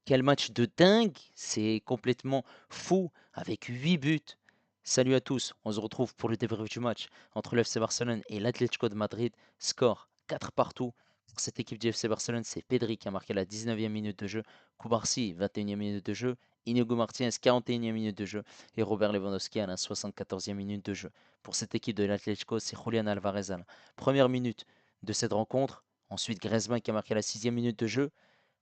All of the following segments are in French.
Quel match de dingue! C'est complètement fou avec 8 buts. Salut à tous, on se retrouve pour le débrief du match entre le FC Barcelone et l'Atlético de Madrid. Score 4 partout. Pour cette équipe du FC Barcelone, c'est Pedri qui a marqué la 19e minute de jeu, Cubarsí 21e minute de jeu, Inigo Martinez 41e minute de jeu et Robert Lewandowski à la 74e minute de jeu. Pour cette équipe de l'Atlético, c'est Julián Alvarez à la première minute de cette rencontre. Ensuite, Griezmann qui a marqué la 6e minute de jeu.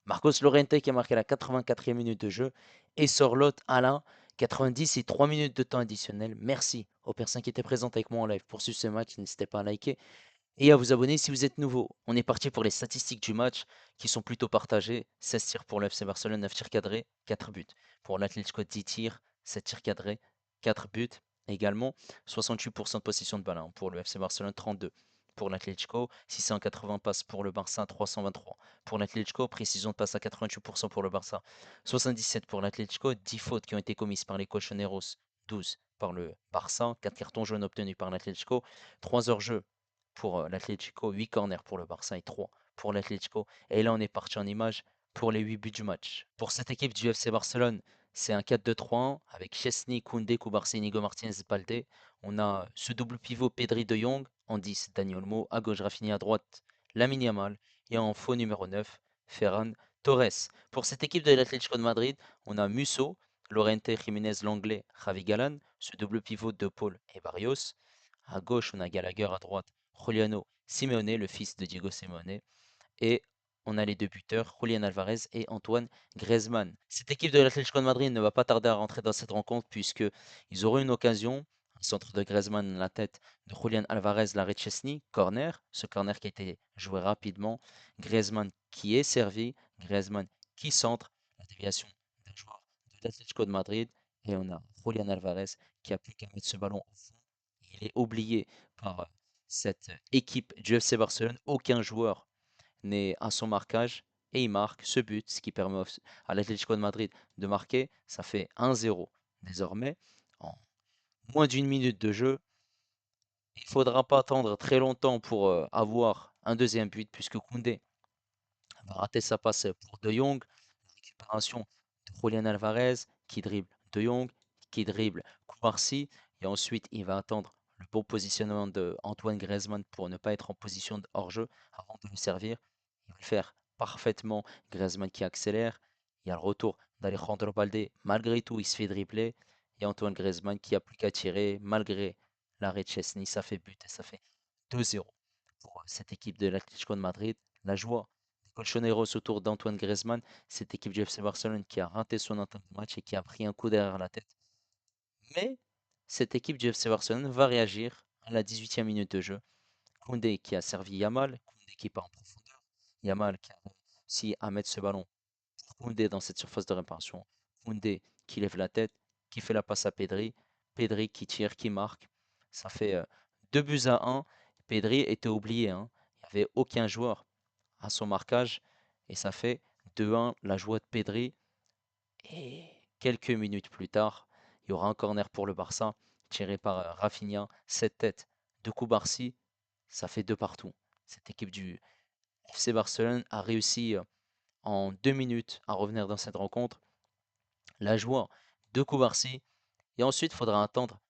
Marcos Llorente qui a marqué la 84e minute de jeu et Sorloth Alain 90 et 3 minutes de temps additionnel. Merci aux personnes qui étaient présentes avec moi en live pour suivre ce match. N'hésitez pas à liker et à vous abonner si vous êtes nouveau. On est parti pour les statistiques du match qui sont plutôt partagées. 16 tirs pour le FC Barcelone, 9 tirs cadrés, 4 buts. Pour l'Atlético, 10 tirs, 7 tirs cadrés, 4 buts. Également, 68% de possession de balle pour le FC Barcelone, 32. Pour l'Atlético, 680 passes pour le Barça, 323. Pour l'Atlético, précision de passe à 88% pour le Barça, 77 pour l'Atlético, 10 fautes qui ont été commises par les Colchoneros, 12 par le Barça, 4 cartons jaunes obtenus par l'Atlético, 3 hors-jeu pour l'Atlético, 8 corners pour le Barça et 3 pour l'Atlético. Et là, on est parti en image pour les 8 buts du match. Pour cette équipe du FC Barcelone, c'est un 4-2-3-1 avec Chesney, Koundé, Cubarsí, Nigo Martinez, Balde. On a ce double pivot Pedri de Jong, en 10, Dani Olmo, à gauche Rafinha, à droite Lamine Yamal et en faux numéro 9, Ferran Torres. Pour cette équipe de l'Atlético de Madrid, on a Musso, Lorente, Jiménez, Langlais, Javi Galan, ce double pivot de Paul et Barrios. À gauche, on a Gallagher, à droite Juliano Simeone, le fils de Diego Simeone. Et on a les deux buteurs, Julián Alvarez et Antoine Griezmann. Cette équipe de l'Atlético de Madrid ne va pas tarder à rentrer dans cette rencontre puisque ils auront une occasion. Un centre de Griezmann, la tête de Julián Alvarez, l'arrêt de Chesney, corner. Ce corner qui a été joué rapidement. Griezmann qui est servi. Griezmann qui centre. La déviation d'un joueur de l'Atlético de Madrid. Et on a Julián Alvarez qui a plus qu'à mettre ce ballon au fond. Il est oublié par cette équipe du FC Barcelone. Aucun joueur n'est à son marquage et il marque ce but, ce qui permet à l'Atlético de Madrid de marquer. Ça fait 1-0 désormais. En moins d'une minute de jeu, il ne faudra pas attendre très longtemps pour avoir un deuxième but puisque Koundé va rater sa passe pour De Jong. Récupération de Julián Alvarez qui dribble De Jong, qui dribble Koumarsi et ensuite il va attendre le bon positionnement de Antoine Griezmann pour ne pas être en position de hors-jeu avant de le servir. Il va le faire parfaitement. Griezmann qui accélère. Il y a le retour d'Alejandro Balde. Malgré tout, il se fait dribbler. Et Antoine Griezmann qui a plus qu'à tirer malgré l'arrêt de Chesney. Ça fait but et ça fait 2-0 pour cette équipe de l'Atlético de Madrid. La joie des Colchoneros autour d'Antoine Griezmann. Cette équipe du FC Barcelone qui a raté son entame de match et qui a pris un coup derrière la tête. Mais cette équipe du FC Barcelone va réagir à la 18e minute de jeu. Koundé qui a servi Yamal, Koundé qui part en profondeur, Yamal qui a réussi à mettre ce ballon pour Koundé dans cette surface de réparation, Koundé qui lève la tête, qui fait la passe à Pedri, Pedri qui tire, qui marque, ça fait 2 buts à 1, Pedri était oublié, hein. Il n'y avait aucun joueur à son marquage, et ça fait 2-1, la joie de Pedri, et quelques minutes plus tard, il y aura un corner pour le Barça, tiré par Rafinha, cette tête de Cubarsí, ça fait 2 partout. Cette équipe du FC Barcelone a réussi en 2 minutes à revenir dans cette rencontre. La joie de Cubarsí. Et ensuite, il faudra attendre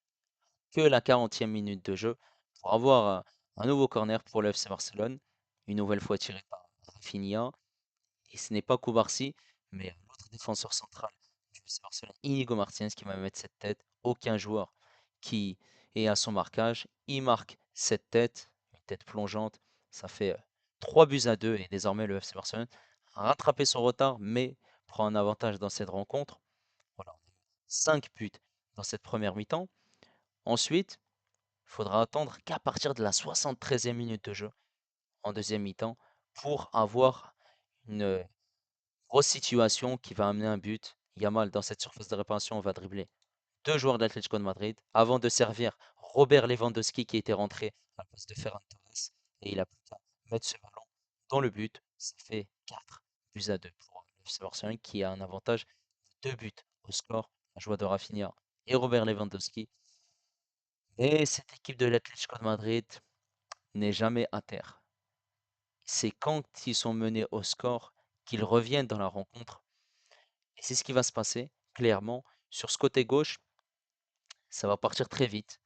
que la 40e minute de jeu pour avoir un nouveau corner pour le FC Barcelone. Une nouvelle fois tiré par Rafinha. Et ce n'est pas Cubarsí, mais l'autre défenseur central du FC Barcelone, Inigo Martinez, qui va mettre cette tête. Aucun joueur qui est à son marquage. Il marque cette tête, une tête plongeante. Ça fait 3 buts à 2 et désormais le FC Barcelone a rattrapé son retard, mais prend un avantage dans cette rencontre. Voilà, 5 buts dans cette première mi-temps. Ensuite, il faudra attendre qu'à partir de la 73e minute de jeu en deuxième mi-temps pour avoir une grosse situation qui va amener un but. Yamal, dans cette surface de réparation, va dribbler deux joueurs de l'Atlético de Madrid avant de servir Robert Lewandowski qui était rentré à la place de Ferran Torres. Et il a plus qu'à mettre ce ballon dans le but. Ça fait 4 buts à 2 pour le FC Barcelone qui a un avantage de 2 buts au score. Un joueur de Rafinha et Robert Lewandowski. Et cette équipe de l'Atlético de Madrid n'est jamais à terre. C'est quand ils sont menés au score qu'ils reviennent dans la rencontre. Et c'est ce qui va se passer, clairement. Sur ce côté gauche, ça va partir très vite.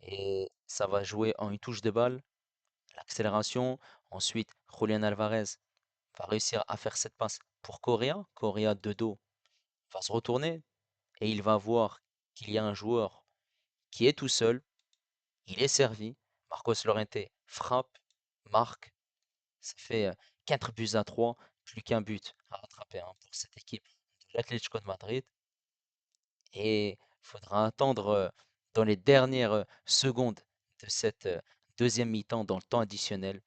Et ça va jouer en une touche de balle, l'accélération. Ensuite, Julian Alvarez va réussir à faire cette passe pour Correa. Correa de dos va se retourner et il va voir qu'il y a un joueur qui est tout seul. Il est servi. Marcos Llorente frappe, marque. Ça fait 4 buts à 3. Plus qu'un but à rattraper hein, pour cette équipe de l'Atlético de Madrid. Et il faudra attendre dans les dernières secondes de cette deuxième mi-temps, dans le temps additionnel.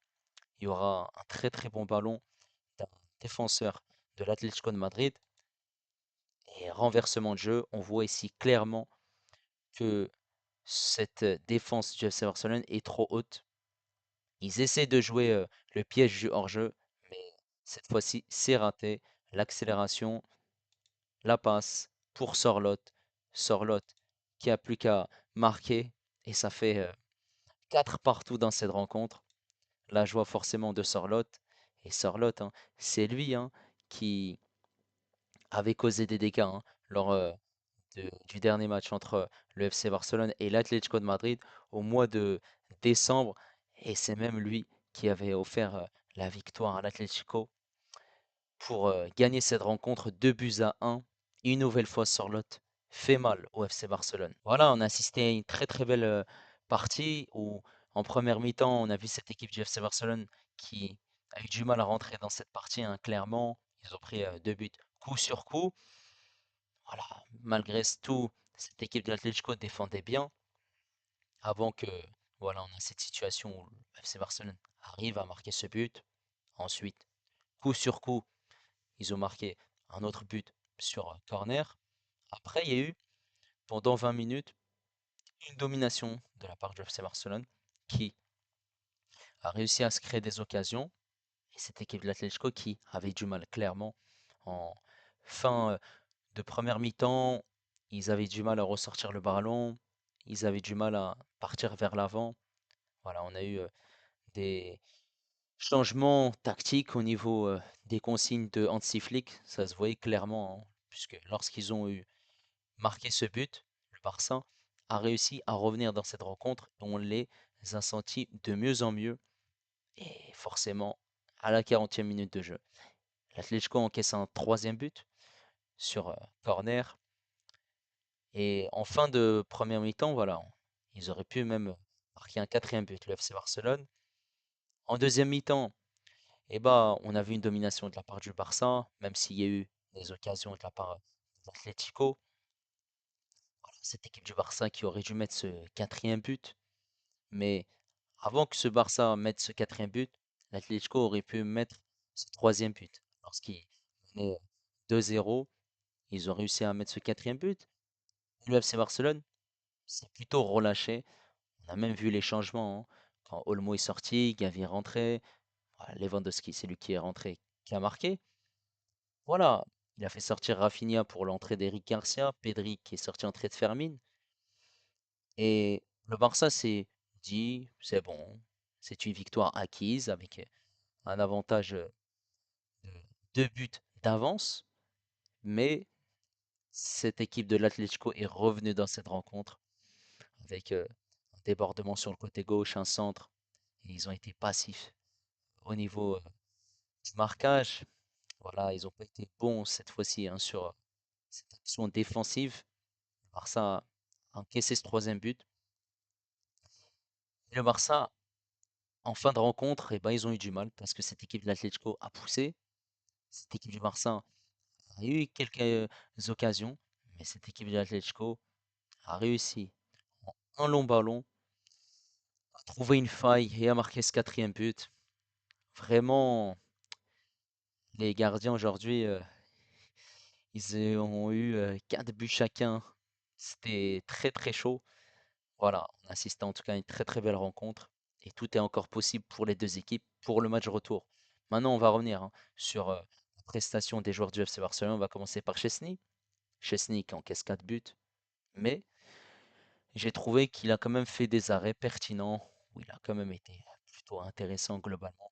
Il y aura un très très bon ballon d'un défenseur de l'Atlético de Madrid. Et renversement de jeu, on voit ici clairement que cette défense du FC Barcelone est trop haute. Ils essaient de jouer le piège du hors-jeu, mais cette fois-ci, c'est raté. L'accélération, la passe pour Sorloth. Sorloth qui a plus qu'à marquer et ça fait 4 partout dans cette rencontre. La joie forcément de Sorloth. Et Sorloth, hein, c'est lui hein, qui avait causé des dégâts hein, lors du dernier match entre le FC Barcelone et l'Atlético de Madrid au mois de décembre. Et c'est même lui qui avait offert la victoire à l'Atlético pour gagner cette rencontre 2 buts à 1. Une nouvelle fois, Sorloth fait mal au FC Barcelone. Voilà, on a assisté à une très très belle partie où en première mi-temps, on a vu cette équipe du FC Barcelone qui a eu du mal à rentrer dans cette partie, hein, clairement. Ils ont pris 2 buts coup sur coup. Voilà, malgré tout, cette équipe de l'Atlético défendait bien avant que, voilà, on a cette situation où le FC Barcelone arrive à marquer ce but. Ensuite, coup sur coup, ils ont marqué un autre but sur corner. Après, il y a eu, pendant 20 minutes, une domination de la part du FC Barcelone qui a réussi à se créer des occasions. Et cette équipe de l'Atlético qui avait du mal, clairement, en fin de première mi-temps, ils avaient du mal à ressortir le ballon, ils avaient du mal à partir vers l'avant. Voilà, on a eu des changements tactiques au niveau des consignes de Hansi Flick, ça se voyait clairement, hein, puisque lorsqu'ils ont eu marqué ce but, le Barça a réussi à revenir dans cette rencontre et on les a sentis de mieux en mieux. Et forcément, à la 40e minute de jeu, l'Atlético encaisse un troisième but sur corner. Et en fin de première mi-temps, voilà, ils auraient pu même marquer un quatrième but, le FC Barcelone. En deuxième mi-temps, eh ben, on a vu une domination de la part du Barça, même s'il y a eu des occasions de la part de l'Atlético. Voilà, cette équipe du Barça qui aurait dû mettre ce quatrième but. Mais avant que ce Barça mette ce quatrième but, l'Atlético aurait pu mettre ce troisième but. Lorsqu'ils menaient 2-0, ils ont réussi à mettre ce quatrième but. Le FC Barcelone s'est plutôt relâché. On a même vu les changements, hein. Quand Olmo est sorti, Gavi est rentré. Voilà, Lewandowski, c'est lui qui est rentré, qui a marqué. Voilà, il a fait sortir Rafinha pour l'entrée d'Eric Garcia, Pedri qui est sorti entrée de Fermin. Et le Barça s'est dit, c'est bon, c'est une victoire acquise avec un avantage de 2 buts d'avance. Mais cette équipe de l'Atlético est revenue dans cette rencontre avec un débordement sur le côté gauche, un centre. Et ils ont été passifs au niveau du marquage. Voilà, ils n'ont pas été bons cette fois-ci hein, sur cette action défensive. Le Barça a encaissé ce troisième but. Et le Barça, en fin de rencontre, eh ben, ils ont eu du mal parce que cette équipe de l'Atlético a poussé. Cette équipe du Barça a eu quelques occasions, mais cette équipe de l'Atlético a réussi en un long ballon à trouver une faille et à marquer ce quatrième but. Vraiment, les gardiens aujourd'hui, ils ont eu 4 buts chacun. C'était très très chaud. Voilà, on assiste en tout cas à une très très belle rencontre et tout est encore possible pour les deux équipes pour le match retour. Maintenant, on va revenir hein, sur la prestation des joueurs du FC Barcelone. On va commencer par Chesney. Chesney qui encaisse 4 buts, mais j'ai trouvé qu'il a quand même fait des arrêts pertinents où il a quand même été plutôt intéressant globalement.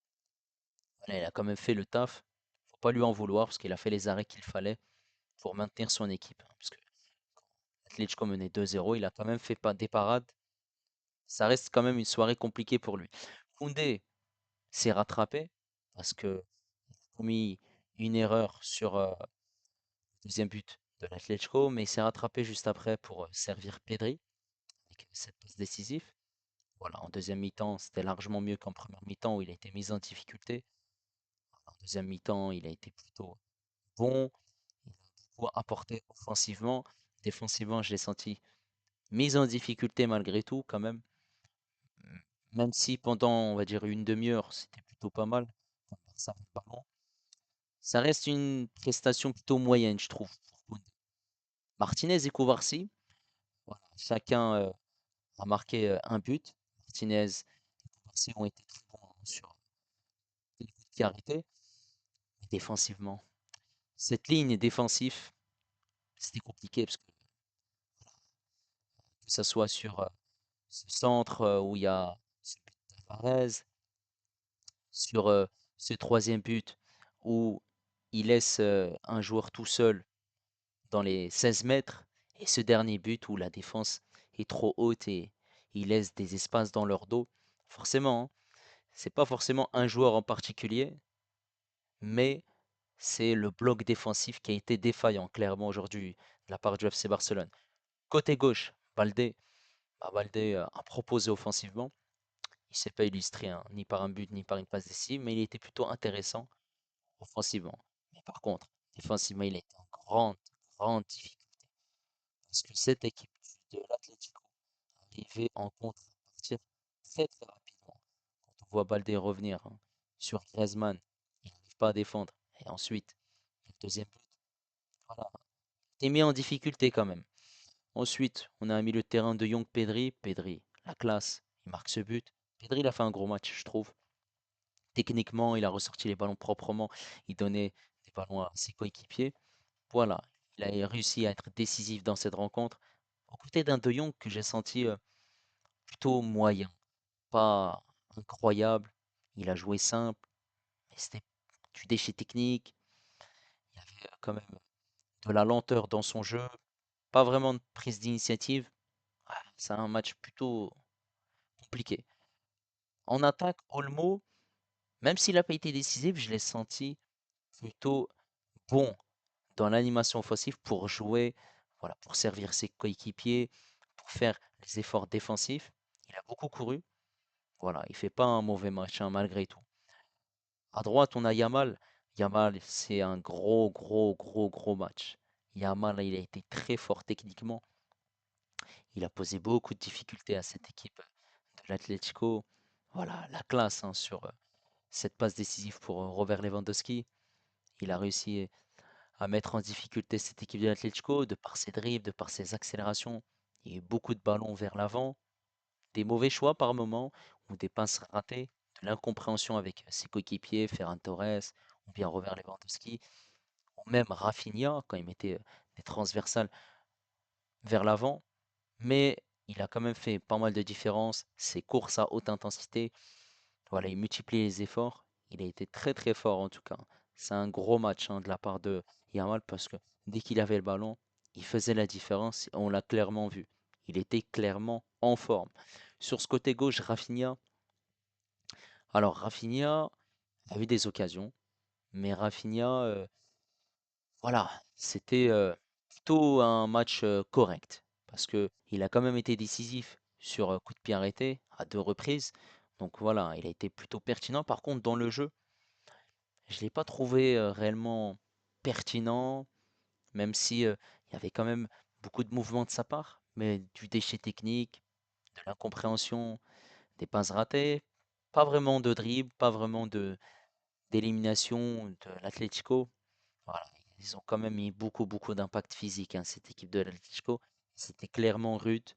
Voilà, il a quand même fait le taf. Faut pas lui en vouloir parce qu'il a fait les arrêts qu'il fallait pour maintenir son équipe, hein, parce que l'Atlético menait 2-0, il a quand même fait pas des parades. Ça reste quand même une soirée compliquée pour lui. Koundé s'est rattrapé parce que il a commis une erreur sur le deuxième but de l'Atlético, mais il s'est rattrapé juste après pour servir Pedri avec cette passe décisive. Voilà, en deuxième mi-temps, c'était largement mieux qu'en première mi-temps où il a été mis en difficulté. En deuxième mi-temps, il a été plutôt bon, il a beaucoup apporté offensivement. Défensivement, je l'ai senti mis en difficulté malgré tout, quand même. Même si pendant, on va dire, une demi-heure, c'était plutôt pas mal. Enfin, ça, avec le ballon. Ça reste une prestation plutôt moyenne, je trouve, pour Koundé. Martinez et Kouvarsi, voilà, chacun a marqué un but. Martinez et Kouvarsi ont été très bons, hein, sur les coups de pied arrêtés. Mais défensivement, cette ligne défensive, c'était compliqué parce que ça soit sur ce centre où il y a ce but d'Alvarez, sur ce troisième but où il laisse un joueur tout seul dans les 16 mètres, et ce dernier but où la défense est trop haute et il laisse des espaces dans leur dos. Forcément, hein, c'est pas forcément un joueur en particulier, mais c'est le bloc défensif qui a été défaillant clairement aujourd'hui de la part du FC Barcelone. Côté gauche, Balde a proposé offensivement. Il s'est pas illustré, hein, ni par un but ni par une passe décisive, mais il était plutôt intéressant offensivement. Mais par contre, défensivement, il était en grande difficulté. Parce que cette équipe de l'Atlético arrivait en contre à partir très rapidement. Quand on voit Baldé revenir, hein, sur Griezmann, il n'arrive pas à défendre. Et ensuite, le deuxième but, voilà, il est mis en difficulté quand même. Ensuite, on a un milieu de terrain de Young Pedri. Pedri, la classe, il marque ce but. Pedri, il a fait un gros match, je trouve. Techniquement, il a ressorti les ballons proprement. Il donnait des ballons à ses coéquipiers. Voilà, il a réussi à être décisif dans cette rencontre. Aux côtés d'un De Jong que j'ai senti plutôt moyen, pas incroyable. Il a joué simple, mais c'était du déchet technique. Il y avait quand même de la lenteur dans son jeu, pas vraiment de prise d'initiative. Ah, c'est un match plutôt compliqué. En attaque, Olmo, même s'il n'a pas été décisif, je l'ai senti plutôt bon dans l'animation offensive pour jouer, voilà, pour servir ses coéquipiers, pour faire les efforts défensifs. Il a beaucoup couru. Voilà, il fait pas un mauvais match, hein, malgré tout. À droite, on a Yamal. Yamal, c'est un gros match. Yamal, il a été très fort techniquement. Il a posé beaucoup de difficultés à cette équipe de l'Atlético. Voilà, la classe, hein, sur cette passe décisive pour Robert Lewandowski. Il a réussi à mettre en difficulté cette équipe de l'Atlético de par ses dribbles, de par ses accélérations. Il y a eu beaucoup de ballons vers l'avant, des mauvais choix par moments ou des passes ratées, de l'incompréhension avec ses coéquipiers, Ferran Torres ou bien Robert Lewandowski, ou même Rafinha quand il mettait des transversales vers l'avant. Mais il a quand même fait pas mal de différences. Ses courses à haute intensité, voilà, il multiplie les efforts. Il a été très fort en tout cas. C'est un gros match, hein, de la part de Yamal parce que dès qu'il avait le ballon, il faisait la différence et on l'a clairement vu. Il était clairement en forme. Sur ce côté gauche, Rafinha. Alors Rafinha a eu des occasions, mais Rafinha, voilà, c'était plutôt un match correct parce que il a quand même été décisif sur coup de pied arrêté à deux reprises. Donc voilà, il a été plutôt pertinent. Par contre, dans le jeu, je ne l'ai pas trouvé réellement pertinent, même si il y avait quand même beaucoup de mouvements de sa part, mais du déchet technique, de l'incompréhension, des passes ratées, pas vraiment de dribble, pas vraiment de d'élimination de l'Atlético. Voilà, ils ont quand même mis beaucoup d'impact physique, hein, cette équipe de l'Atlético. C'était clairement rude.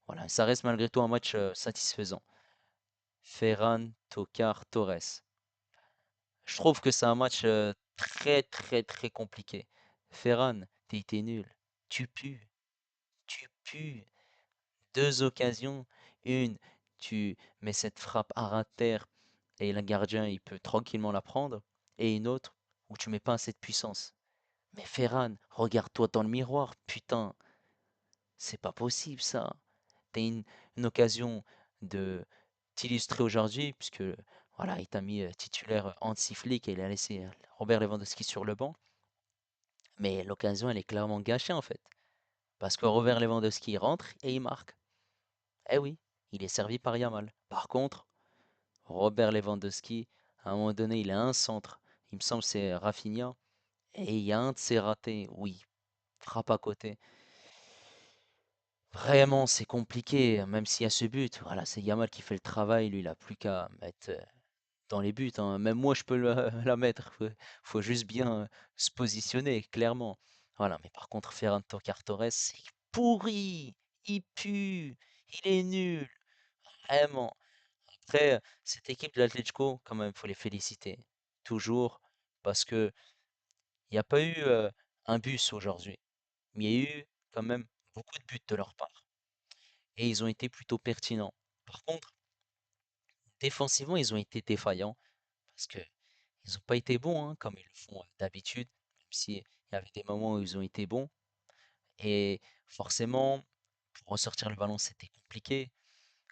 Voilà, ça reste malgré tout un match satisfaisant. Ferran, Tokar, Torres. Je trouve que c'est un match très compliqué. Ferran, t'as été nul. Tu pues, tu pues. Deux occasions. Une, tu mets cette frappe à ras de terre et le gardien, il peut tranquillement la prendre. Et une autre, où tu mets pas assez de puissance. Mais Ferran, regarde-toi dans le miroir, putain, c'est pas possible ça. T'as une occasion de t'illustrer aujourd'hui, puisque voilà, il t'a mis titulaire Hansi Flick et il a laissé Robert Lewandowski sur le banc. Mais l'occasion, elle est clairement gâchée en fait. Parce que Robert Lewandowski rentre et il marque. Eh oui, il est servi par Yamal. Par contre, Robert Lewandowski, à un moment donné, il a un centre. Il me semble que c'est Rafinha. Et il y a un de ses ratés. Oui, frappe à côté. Vraiment, c'est compliqué, même s'il y a ce but. Voilà, c'est Yamal qui fait le travail. Lui, il a plus qu'à mettre dans les buts, hein. Même moi, je peux la mettre. Faut juste bien se positionner, clairement. Voilà, mais par contre, Ferran Torres, c'est pourri. Il pue. Il est nul. Vraiment. Après, cette équipe de l'Atlético, quand même, faut les féliciter. Toujours. Parce que il n'y a pas eu un bus aujourd'hui. Mais il y a eu quand même beaucoup de buts de leur part. Et ils ont été plutôt pertinents. Par contre, défensivement, ils ont été défaillants. Parce que ils n'ont pas été bons, hein, comme ils le font d'habitude. Même s'il y avait des moments où ils ont été bons. Et forcément, pour ressortir le ballon, c'était compliqué.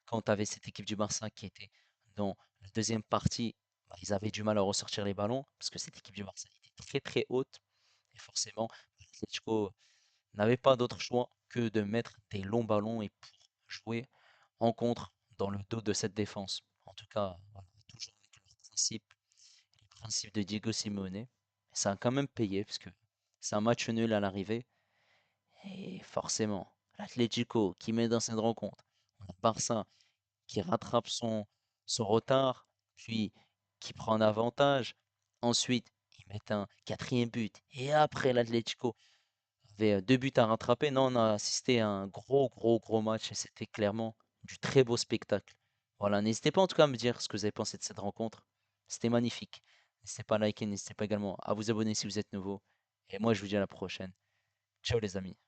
Quand tu avais cette équipe du Barça qui était dans la deuxième partie, bah, ils avaient du mal à ressortir les ballons parce que cette équipe du Barça était très très haute. Et forcément, l'Atlético n'avait pas d'autre choix que de mettre des longs ballons et pour jouer en contre dans le dos de cette défense. En tout cas, voilà, toujours avec leur principe, les principes de Diego Simeone. Ça a quand même payé parce que c'est un match nul à l'arrivée. Et forcément, l'Atlético qui met dans cette rencontre, le Barça qui rattrape son retard, puis qui prend un avantage. Ensuite, ils mettent un quatrième but. Et après, l'Atlético avait deux buts à rattraper. Non, on a assisté à un gros, gros, gros match et c'était clairement du très beau spectacle. Voilà, n'hésitez pas en tout cas à me dire ce que vous avez pensé de cette rencontre. C'était magnifique. N'hésitez pas à liker, n'hésitez pas également à vous abonner si vous êtes nouveau. Et moi, je vous dis à la prochaine. Ciao les amis.